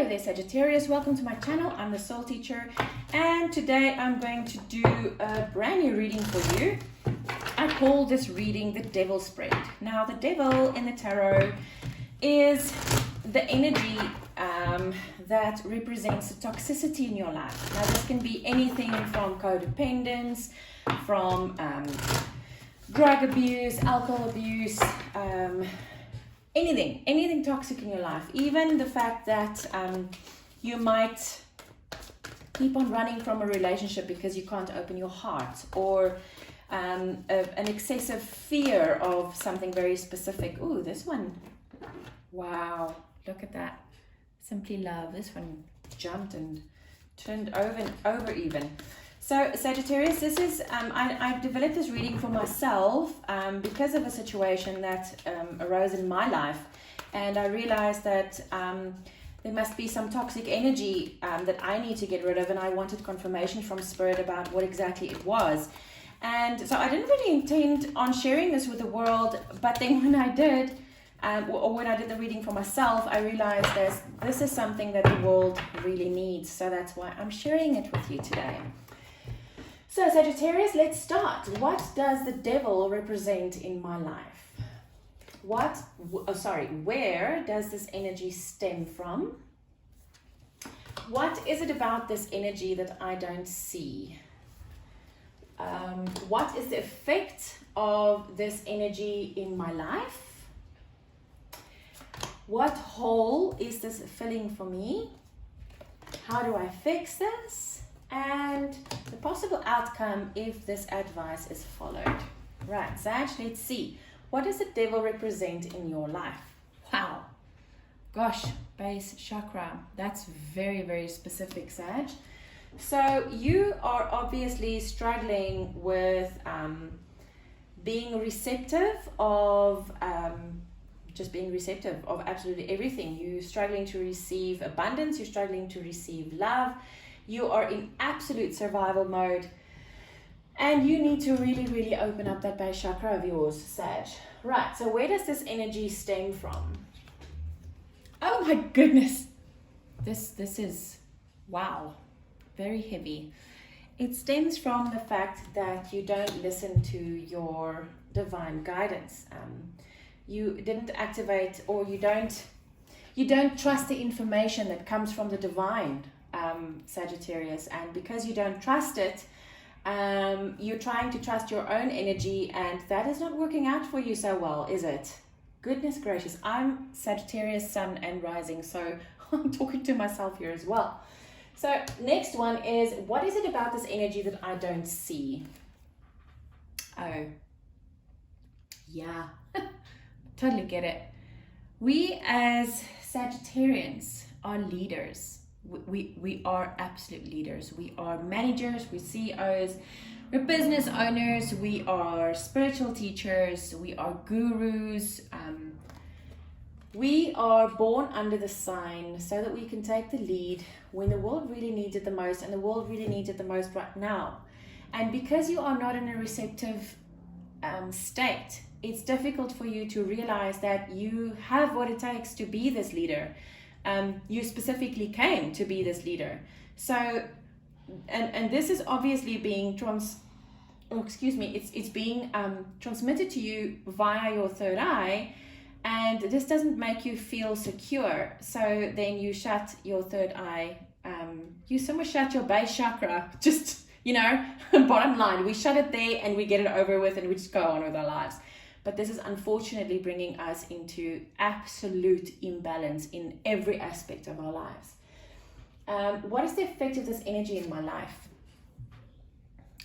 Hello there, Sagittarius. Welcome to my channel. I'm the Soul Teacher, and today I'm going to do a brand new reading for you. I call this reading the Devil Spread. Now, the devil in the tarot is the energy that represents the toxicity in your life. Now, this can be anything from codependence, from drug abuse, alcohol abuse, anything toxic in your life. Even the fact that you might keep on running from a relationship because you can't open your heart, or an excessive fear of something very specific. Ooh, this one, wow, look at that. Simply love. This one jumped and turned over and over even. So Sagittarius, this is, I developed this reading for myself because of a situation that arose in my life. And I realized that there must be some toxic energy that I need to get rid of. And I wanted confirmation from Spirit about what exactly it was. And so I didn't really intend on sharing this with the world. But then when I did, or when I did the reading for myself, I realized this is something that the world really needs. So that's why I'm sharing it with you today. So Sagittarius, let's start. What does the devil represent in my life? Where does this energy stem from? What is it about this energy that I don't see? What is the effect of this energy in my life? What hole is this filling for me? How do I fix this? And the possible outcome if this advice is followed. Right, Sag, let's see. What does the devil represent in your life? Wow. Gosh, base chakra. That's very, very specific, Sag. So you are obviously struggling with being receptive of just being receptive of absolutely everything. You're struggling to receive abundance. You're struggling to receive love. You are in absolute survival mode, and you need to really, really open up that base chakra of yours, Sag. Right, so where does this energy stem from? Oh my goodness. This is, wow, very heavy. It stems from the fact that you don't listen to your divine guidance. You didn't activate, or you don't trust the information that comes from the divine, Sagittarius, and because you don't trust it, you're trying to trust your own energy, and that is not working out for you so well, is it? Goodness gracious, I'm Sagittarius Sun and Rising, so I'm talking to myself here as well. So next one is, what is it about this energy that I don't see? Oh, yeah, totally get it. We as Sagittarians are leaders. We are absolute leaders. We are managers, we're CEOs, we're business owners, we are spiritual teachers, we are gurus. We are born under the sign so that we can take the lead when the world really needs it the most, and the world really needs it the most right now. And because you are not in a receptive state, it's difficult for you to realize that you have what it takes to be this leader. You specifically came to be this leader. So, and this is obviously being it's being transmitted to you via your third eye, and this doesn't make you feel secure. So then you shut your third eye. You somewhat shut your base chakra. Just, bottom line, we shut it there and we get it over with and we just go on with our lives. But this is unfortunately bringing us into absolute imbalance in every aspect of our lives. What is the effect of this energy in my life?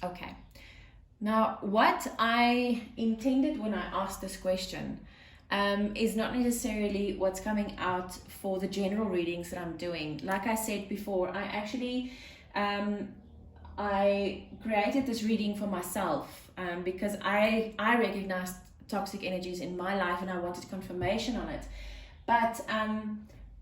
Okay. Now, what I intended when I asked this question is not necessarily what's coming out for the general readings that I'm doing. Like I said before, I actually I created this reading for myself because I recognized toxic energies in my life and I wanted confirmation on it. But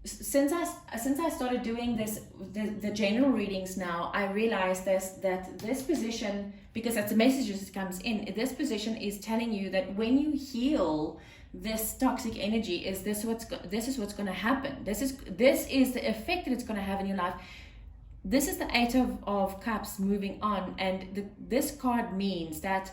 since I started doing the general readings now, I realized that this position, because that's the message that comes in, this position is telling you that when you heal this toxic energy, is this is what's going to happen. This is the effect that it's going to have in your life. This is the Eight of Cups moving on, and this card means that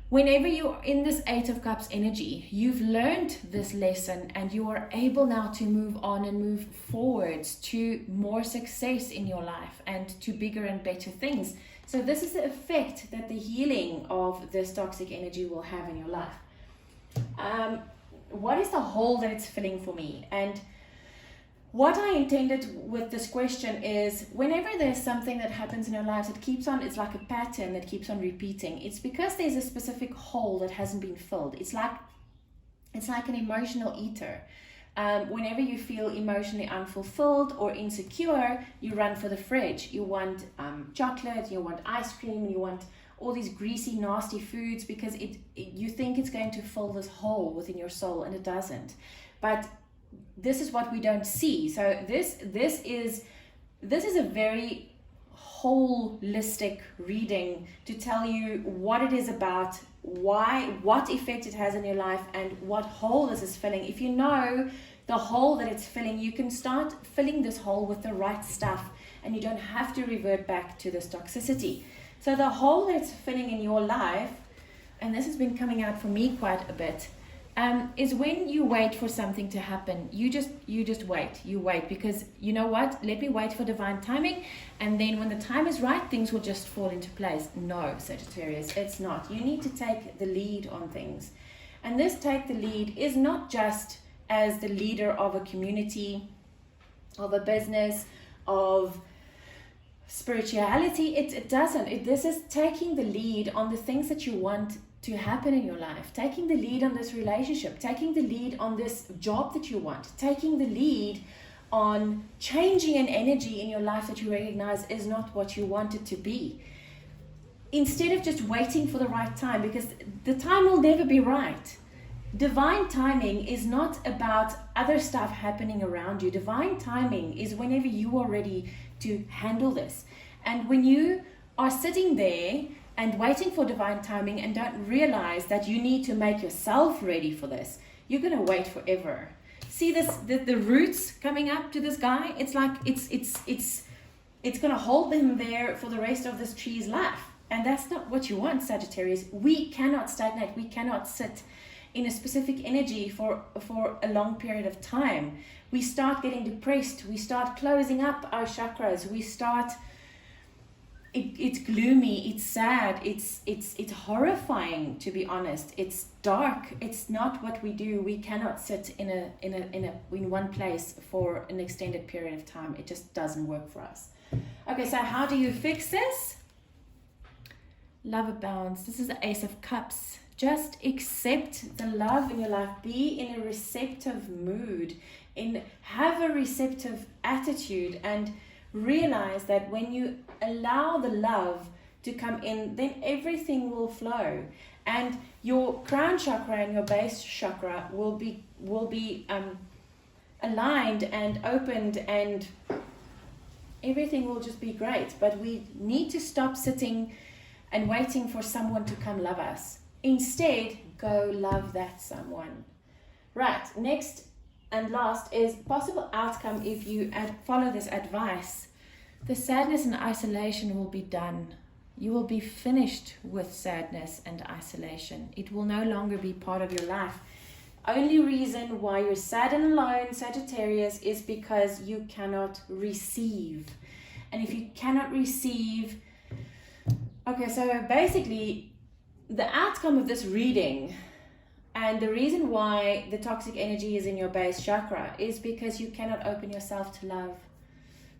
whenever you're in this Eight of Cups energy, you've learned this lesson and you are able now to move on and move forwards to more success in your life and to bigger and better things. So this is the effect that the healing of this toxic energy will have in your life. What is the hole that it's filling for me? And what I intended with this question is, whenever there's something that happens in your lives, it's like a pattern that keeps on repeating. It's because there's a specific hole that hasn't been filled. It's like an emotional eater. Whenever you feel emotionally unfulfilled or insecure, you run for the fridge. You want chocolate, you want ice cream, you want all these greasy, nasty foods, because you think it's going to fill this hole within your soul, and it doesn't. But this is what we don't see. So this is a very holistic reading to tell you what it is about, what effect it has in your life, and what hole this is filling. If you know the hole that it's filling, you can start filling this hole with the right stuff, and you don't have to revert back to this toxicity. So the hole that it's filling in your life, and this has been coming out for me quite a bit, is when you wait for something to happen. You just wait, because you know what, let me wait for divine timing, and then when the time is right, things will just fall into place. No, Sagittarius, it's not. You need to take the lead on things, and this take the lead is not just as the leader of a community, of a business, of spirituality. It doesn't. This is taking the lead on the things that you want to happen in your life, taking the lead on this relationship, taking the lead on this job that you want, taking the lead on changing an energy in your life that you recognize is not what you want it to be. Instead of just waiting for the right time, because the time will never be right. Divine timing is not about other stuff happening around you. Divine timing is whenever you are ready to handle this. And when you are sitting there and waiting for divine timing and don't realize that you need to make yourself ready for this, you're going to wait forever. See this, the roots coming up to this guy? It's like it's going to hold them there for the rest of this tree's life. And that's not what you want, Sagittarius. We cannot stagnate. We cannot sit in a specific energy for a long period of time. We start getting depressed. We start closing up our chakras. We start... It's gloomy, it's sad, it's horrifying, to be honest. It's dark. It's not what we do. We cannot sit in one place for an extended period of time. It just doesn't work for us. Okay, so how do you fix this? Love abounds. This is the Ace of Cups. Just accept the love in your life. Be in a receptive mood. Have a receptive attitude, and realize that when you allow the love to come in, then everything will flow, and your crown chakra and your base chakra will be aligned and opened, and everything will just be great. But we need to stop sitting and waiting for someone to come love us. Instead, go love that someone. Right, next and last is possible outcome if you follow this advice. The sadness and isolation will be done. You will be finished with sadness and isolation. It will no longer be part of your life. Only reason why you're sad and alone, Sagittarius, is because you cannot receive. And if you cannot receive... Okay, so basically, the outcome of this reading, and the reason why the toxic energy is in your base chakra, is because you cannot open yourself to love.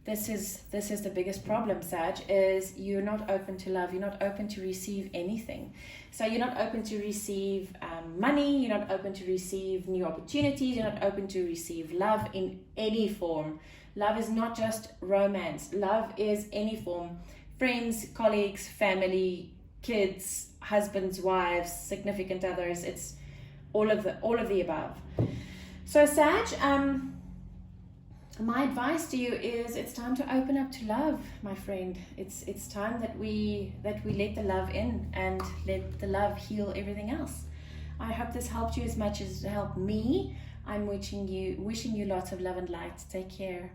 This is the biggest problem, Sag, is you're not open to love. You're not open to receive anything. So you're not open to receive money. You're not open to receive new opportunities. You're not open to receive love in any form. Love is not just romance. Love is any form. Friends, colleagues, family, kids, husbands, wives, significant others. It's all of the above. So Sag, my advice to you is it's time to open up to love, my friend. It's time that we let the love in and let the love heal everything else. I hope this helped you as much as it helped me. I'm wishing you lots of love and light. Take care.